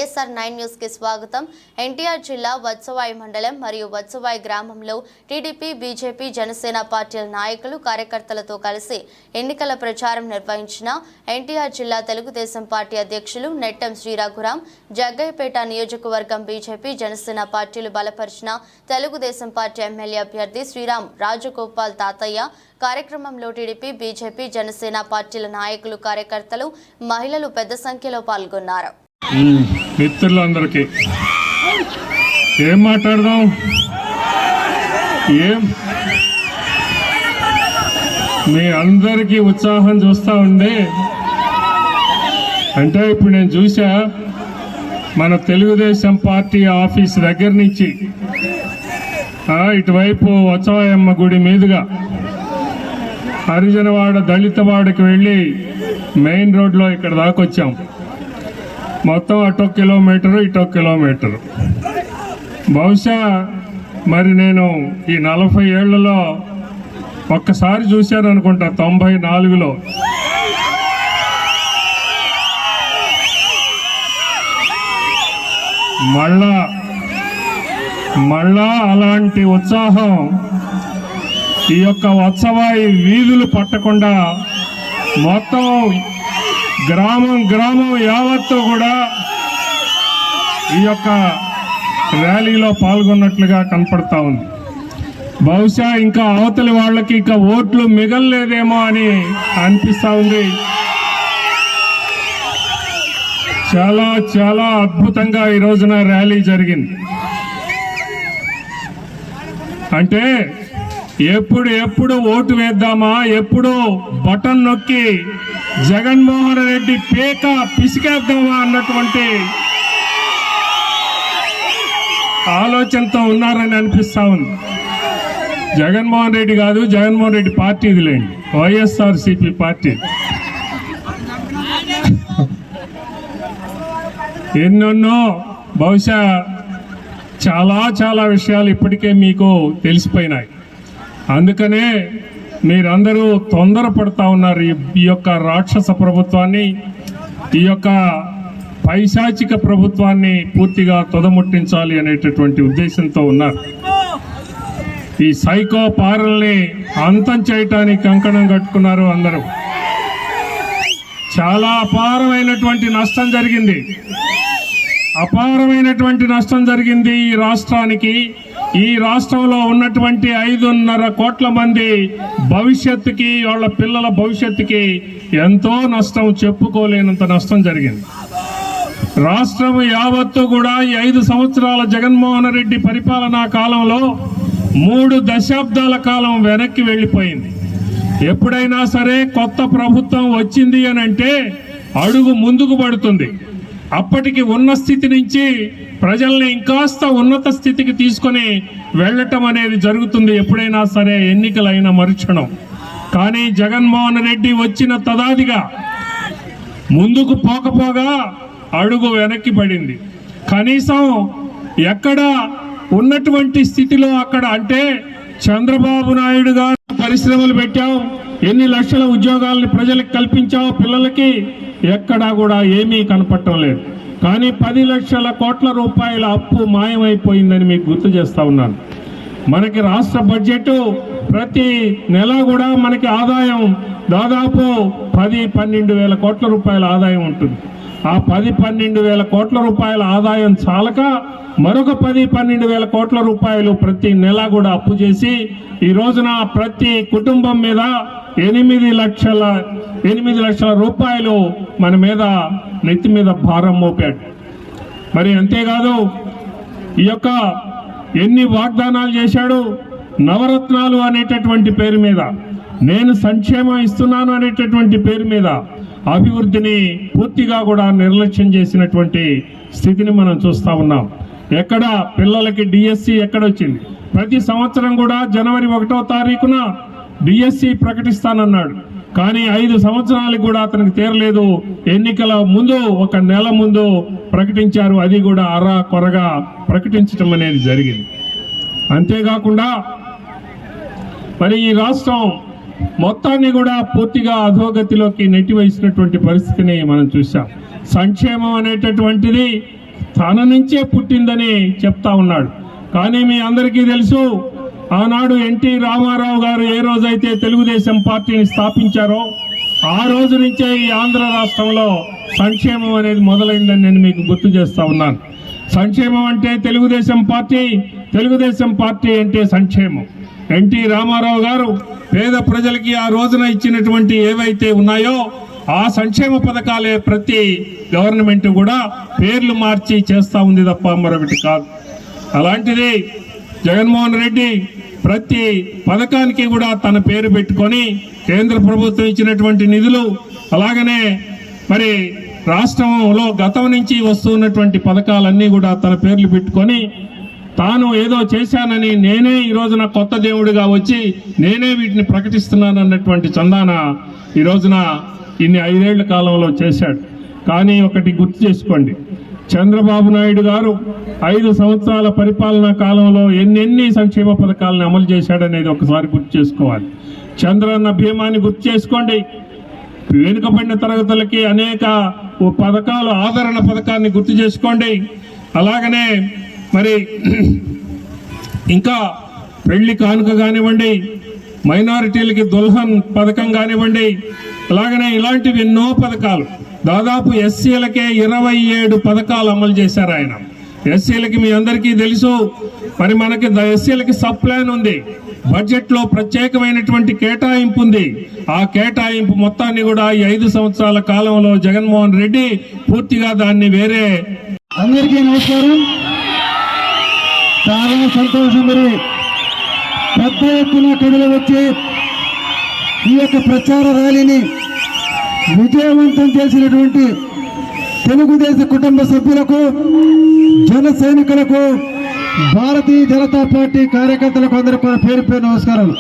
YSR9 news కి స్వాగతం. ఎన్టీఆర్ జిల్లా వత్సవాయి మండలం మరియు వత్సవాయి గ్రామంలో టీడీపీ, బీజేపీ, జనసేన పార్టీల నాయకులు, కార్యకర్తలతో కలిసి ఎన్నికల ప్రచారం నిర్వహించిన ఎన్టీఆర్ జిల్లా తెలుగుదేశం పార్టీ అధ్యక్షులు నెట్టం శ్రీ రఘురాం, జగ్గయ్యపేట నియోజకవర్గం బీజేపీ, జనసేన పార్టీలు బలపరిచిన తెలుగుదేశం పార్టీ ఎమ్మెల్యే అభ్యర్థి శ్రీరామ్ రాజగోపాల్ తాతయ్య కార్యక్రమంలో టీడీపీ, బీజేపీ, జనసేన పార్టీల నాయకులు, కార్యకర్తలు, మహిళలు పెద్ద సంఖ్యలో పాల్గొన్నారు. మిత్రులందరికీ ఏం మాట్లాడదాం, మీ అందరికీ ఉత్సాహం చూస్తూ ఉండే అంటే ఇప్పుడు నేను చూసా మన తెలుగుదేశం పార్టీ ఆఫీస్ దగ్గర నుంచి ఇటువైపు వత్సవాయమ్మ గుడి మీదుగా హరిజనవాడ దళితవాడకి వెళ్ళి మెయిన్ రోడ్లో ఇక్కడ దాకా వచ్చాం. మొత్తం అటొక కిలోమీటరు, ఇటొక కిలోమీటరు. బహుశా మరి నేను ఈ 40 ఏళ్లలో ఒక్కసారి చూశాను అనుకుంటా, 94లో. మళ్ళా అలాంటి ఉత్సాహం ఈ యొక్క వత్సవాయి వీధులు పట్టకుండా మొత్తం గ్రామం యావత్తు కూడా ఈ యొక్క ర్యాలీలో పాల్గొన్నట్లుగా కనపడతా ఉంది. బహుశా ఇంకా అవతలి వాళ్ళకి ఇంకా ఓట్లు మిగలలేదేమో అని అనిపిస్తూ ఉంది. చాలా చాలా అద్భుతంగా ఈ రోజున ర్యాలీ జరిగింది. అంటే ఎప్పుడు ఓటు వేద్దామా, ఎప్పుడు బటన్ నొక్కి జగన్మోహన్ రెడ్డి పేక పిసికేద్దామా అన్నటువంటి ఆలోచనతో ఉన్నారని అనిపిస్తా ఉంది. జగన్మోహన్ రెడ్డి కాదు, జగన్మోహన్ రెడ్డి పార్టీ ఇదిలేండి, వైఎస్ఆర్సీపీ పార్టీ. ఎన్నెన్నో బహుశా చాలా విషయాలు ఇప్పటికే మీకు తెలిసిపోయినాయి. అందుకనే మీరందరూ తొందరపడతా ఉన్నారు. ఈ యొక్క రాక్షస ప్రభుత్వాన్ని, ఈ యొక్క పైశాచిక ప్రభుత్వాన్ని పూర్తిగా తొదముట్టించాలి అనేటటువంటి ఉద్దేశంతో ఉన్నారు. ఈ సైకో పాలనని అంతం చేయటానికి కంకణం కట్టుకున్నారు అందరూ. చాలా అపారమైనటువంటి నష్టం జరిగింది ఈ రాష్ట్రానికి. ఈ రాష్ట్రంలో ఉన్నటువంటి 5.5 కోట్ల మంది భవిష్యత్తుకి, వాళ్ళ పిల్లల భవిష్యత్తుకి ఎంతో నష్టం, చెప్పుకోలేనంత నష్టం జరిగింది. రాష్ట్రం యావత్తు కూడా ఈ 5 సంవత్సరాల జగన్మోహన్ రెడ్డి పరిపాలనా కాలంలో 3 దశాబ్దాల కాలం వెనక్కి వెళ్ళిపోయింది. ఎప్పుడైనా సరే కొత్త ప్రభుత్వం వచ్చింది అని అంటే అడుగు ముందుకు పడుతుంది. అప్పటికి ఉన్న స్థితి నుంచి ప్రజల్ని ఇంకాస్త ఉన్నత స్థితికి తీసుకొని వెళ్ళటం అనేది జరుగుతుంది ఎప్పుడైనా సరే ఎన్నికలైన మరుక్షణం. కానీ జగన్మోహన్ రెడ్డి వచ్చిన తదాదిగా ముందుకు పోకపోగా అడుగు వెనక్కి పడింది. కనీసం ఎక్కడ ఉన్నటువంటి స్థితిలో అక్కడ, అంటే చంద్రబాబు నాయుడు గారు పరిశ్రమలు పెట్టావు, ఎన్ని లక్షల ఉద్యోగాలను ప్రజలకు కల్పించావు, పిల్లలకి ఎక్కడా కూడా ఏమీ కనపడటం లేదు. కానీ 10 లక్షల కోట్ల రూపాయల అప్పు మాయమైపోయిందని మీకు గుర్తు చేస్తా ఉన్నాను. మనకి రాష్ట్ర బడ్జెట్ ప్రతి నెల కూడా మనకి ఆదాయం దాదాపు 10-12 వేల కోట్ల రూపాయల ఆదాయం ఉంటుంది. ఆ 10-12 వేల కోట్ల రూపాయల ఆదాయం చాలక మరొక 10-12 వేల కోట్ల రూపాయలు ప్రతి నెల కూడా అప్పు చేసి ఈ రోజున ప్రతి కుటుంబం మీద 8 లక్షల రూపాయలు మన మీద నెత్తి మీద భారం మోపాడు. మరి అంతేకాదు, ఈ యొక్క ఎన్ని వాగ్దానాలు చేశాడు. నవరత్నాలు అనేటటువంటి పేరు మీద, నేను సంక్షేమం ఇస్తున్నాను అనేటటువంటి పేరు మీద అభివృద్ధిని పూర్తిగా కూడా నిర్లక్ష్యం చేసినటువంటి స్థితిని మనం చూస్తూ ఉన్నాం. ఎక్కడ పిల్లలకి డిఎస్సి ఎక్కడొచ్చింది? ప్రతి సంవత్సరం కూడా జనవరి 1వ తారీఖున డిఎస్సి ప్రకటిస్తానన్నాడు. కానీ 5 సంవత్సరాలకు కూడా అతనికి తీరలేదు. ఎన్నికల ముందు 1 నెల ముందు ప్రకటించారు, అది కూడా కొరగా ప్రకటించడం అనేది జరిగింది. అంతేకాకుండా మరి ఈ రాష్ట్రం మొత్తాన్ని కూడా పూర్తిగా అధోగతిలోకి నెట్టివేసినటువంటి పరిస్థితిని మనం చూసాం. సంక్షేమం అనేటటువంటిది తన నుంచే పుట్టిందని చెప్తా ఉన్నాడు. కానీ మీ అందరికీ తెలుసు, ఆనాడు ఎన్టీ రామారావు గారు ఏ రోజైతే తెలుగుదేశం పార్టీని స్థాపించారో ఆ రోజు నుంచే ఈ ఆంధ్ర రాష్ట్రంలో సంక్షేమం అనేది మొదలైందని నేను మీకు గుర్తు చేస్తా ఉన్నాను. సంక్షేమం అంటే తెలుగుదేశం పార్టీ అంటే సంక్షేమం. ఎన్టీ రామారావు గారు పేద ప్రజలకి ఆ రోజున ఇచ్చినటువంటి ఏవైతే ఉన్నాయో ఆ సంక్షేమ పథకాలే ప్రతి గవర్నమెంట్ కూడా పేర్లు మార్చి చేస్తూ ఉంది తప్ప మరొకటి కాదు. అలాంటిది జగన్మోహన్ రెడ్డి ప్రతి పథకానికి కూడా తన పేరు పెట్టుకొని కేంద్ర ప్రభుత్వం ఇచ్చినటువంటి నిధులు, అలాగనే మరి రాష్ట్రంలో గతం నుంచి వస్తున్నటువంటి పథకాలన్నీ కూడా తన పేర్లు పెట్టుకొని తాను ఏదో చేశానని, నేనే ఈ రోజున కొత్త దేవుడిగా వచ్చి నేనే వీటిని ప్రకటిస్తున్నాను అన్నటువంటి చందాన ఈ రోజున ఇన్ని 5 ఏళ్ల కాలంలో చేశాడు. కానీ ఒకటి గుర్తు చేసుకోండి, చంద్రబాబు నాయుడు గారు 5 సంవత్సరాల పరిపాలనా కాలంలో ఎన్ని సంక్షేమ పథకాలను అమలు చేశాడనేది ఒకసారి గుర్తు చేసుకోవాలి. చంద్రన్న భీమాని గుర్తు చేసుకోండి, వెనుకబడిన తరగతులకి అనేక పథకాలు, ఆదరణ పథకాన్ని గుర్తు చేసుకోండి. అలాగనే మరి ఇంకా పెళ్లి కానుక కానివ్వండి, మైనారిటీలకి దుల్హన్ పథకం కానివ్వండి, అలాగనే ఇలాంటివి ఎన్నో పథకాలు, దాదాపు ఎస్సీలకే 27 పథకాలు అమలు చేశారు ఆయన. ఎస్సీలకి మీ అందరికీ తెలుసు, మరి మనకి ఎస్సీలకి సబ్ ప్లాన్ ఉంది, బడ్జెట్ లో ప్రత్యేకమైనటువంటి కేటాయింపు ఉంది. ఆ కేటాయింపు మొత్తాన్ని కూడా ఈ 5 సంవత్సరాల కాలంలో జగన్మోహన్ రెడ్డి పూర్తిగా దాన్ని వేరే. అందరికీ నమస్కారం. చాలా సంతోషం. మరి పెద్ద ఎత్తున కథలు వచ్చి ఈ యొక్క ప్రచార ర్యాలీని విజయవంతం చేసినటువంటి తెలుగుదేశం కుటుంబ సభ్యులకు, జన సైనికులకు, భారతీయ జనతా పార్టీ కార్యకర్తలకు అందరికీ కూడా పేరు పేరు నమస్కారాలు.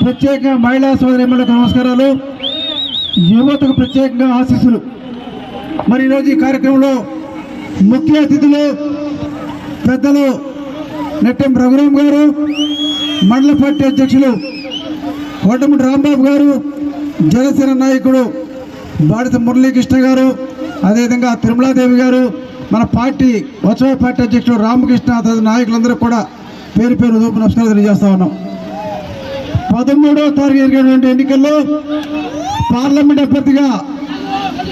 ప్రత్యేకంగా మహిళా సోదరిమణులకు నమస్కారాలు, యువతకు ప్రత్యేకంగా ఆశీస్సులు. మరి ఈరోజు ఈ కార్యక్రమంలో ముఖ్య అతిథులు పెద్దలు నెట్టెం రఘురామ్ గారు, మండల పార్టీ అధ్యక్షులు కోటమిటి రాంబాబు గారు, జనసేన నాయకుడు బాడిత మురళీకృష్ణ గారు, అదేవిధంగా తిరుమలాదేవి గారు, మన పార్టీ వత్సవాయి పార్టీ అధ్యక్షుడు రామకృష్ణ, తదితర నాయకులందరూ కూడా పేరు పేరు నమస్కారం తెలియజేస్తా ఉన్నాం. 13వ తారీఖు జరిగినటువంటి ఎన్నికల్లో పార్లమెంట్ అభ్యర్థిగా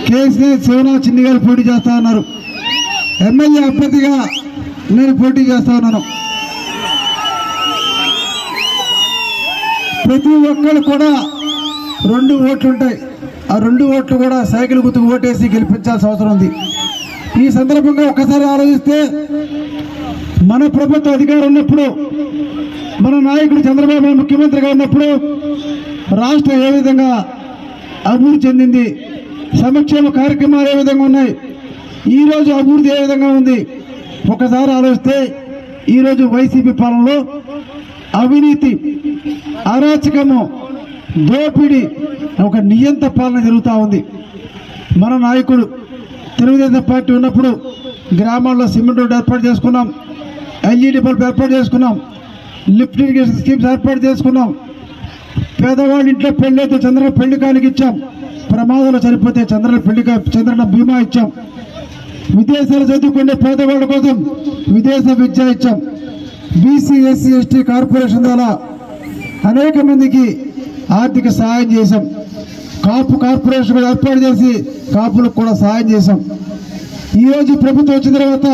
కేసీఆర్ శివనాథ్ చిన్ని గారు పోటీ చేస్తా ఉన్నారు. ఎమ్మెల్యే అభ్యర్థిగా నేను పోటీ చేస్తా ఉన్నాను. ప్రతి ఒక్కరు కూడా 2 ఓట్లు ఉంటాయి. ఆ 2 ఓట్లు కూడా సైకిల్ గుర్తుకు ఓటేసి గెలిపించాల్సిన అవసరం ఉంది. ఈ సందర్భంగా ఒక్కసారి ఆలోచిస్తే, మన ప్రభుత్వ అధికారం ఉన్నప్పుడు, మన నాయకుడు చంద్రబాబు ముఖ్యమంత్రిగా ఉన్నప్పుడు రాష్ట్రం ఏ విధంగా అభివృద్ధి చెందింది, సంక్షేమ కార్యక్రమాలు ఏ విధంగా ఉన్నాయి, ఈరోజు అభివృద్ధి ఏ విధంగా ఉంది ఒకసారి ఆలోచిస్తే, ఈరోజు వైసీపీ పాలనలో అవినీతి, అరాచకము, దోపిడీ, ఒక నియంత పాలన జరుగుతూ ఉంది. మన నాయకుడు తెలుగుదేశం పార్టీ ఉన్నప్పుడు గ్రామాల్లో సిమెంట్ రోడ్డు ఏర్పాటు చేసుకున్నాం, ఎల్ఈడి బల్బ్ ఏర్పాటు చేసుకున్నాం, లిఫ్ట్ ఇరిగేషన్ స్కీమ్స్ ఏర్పాటు చేసుకున్నాం, పేదవాళ్ళ ఇంట్లో పెళ్ళైతే చంద్రన పెళ్లి కానుక ఇచ్చాం, ప్రమాదంలో చనిపోతే చంద్రన బీమా ఇచ్చాం, విదేశాలు చదువుకునే పేదవాళ్ళ కోసం విదేశ విద్య ఇచ్చాం, బీసీ ఎస్సీ ఎస్టీ కార్పొరేషన్ ద్వారా అనేక మందికి ఆర్థిక సహాయం చేశాం, కాపు కార్పొరేషన్ కూడా ఏర్పాటు చేసి కాపులకు కూడా సహాయం చేశాం. ఈరోజు ప్రభుత్వం వచ్చిన తర్వాత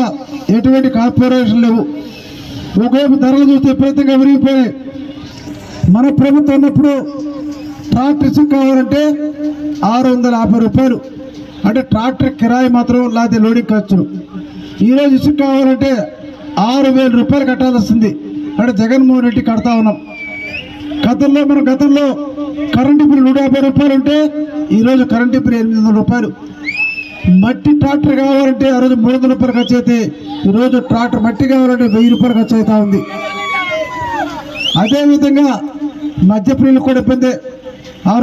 ఎటువంటి కార్పొరేషన్ లేవు. ఒకవైపు ధరలు చూస్తే విపరీతంగా విరిగిపోయాయి. మన ప్రభుత్వం ఉన్నప్పుడు ట్రాక్టర్ ఇసుక కావాలంటే 650 రూపాయలు, అంటే ట్రాక్టర్ కిరాయి మాత్రం, లేకపోతే లోడింగ్ ఖర్చులు. ఈరోజు ఇసుక కావాలంటే 6000 రూపాయలు కట్టాల్సి వస్తుంది. అంటే జగన్మోహన్ రెడ్డి కడతా ఉన్నాం. గతంలో కరెంటు బిల్లు 150 రూపాయలు ఉంటే ఈరోజు కరెంటు బిల్లు 800 రూపాయలు. మట్టి ట్రాక్టర్ కావాలంటే ఆ రోజు 300 రూపాయలు ఖర్చు అయితే ఈరోజు ట్రాక్టర్ మట్టి కావాలంటే 1000 రూపాయలు ఖర్చు అవుతా ఉంది. అదేవిధంగా మధ్య ప్రియులు కూడా ఇబ్బంది. ఆ రోజు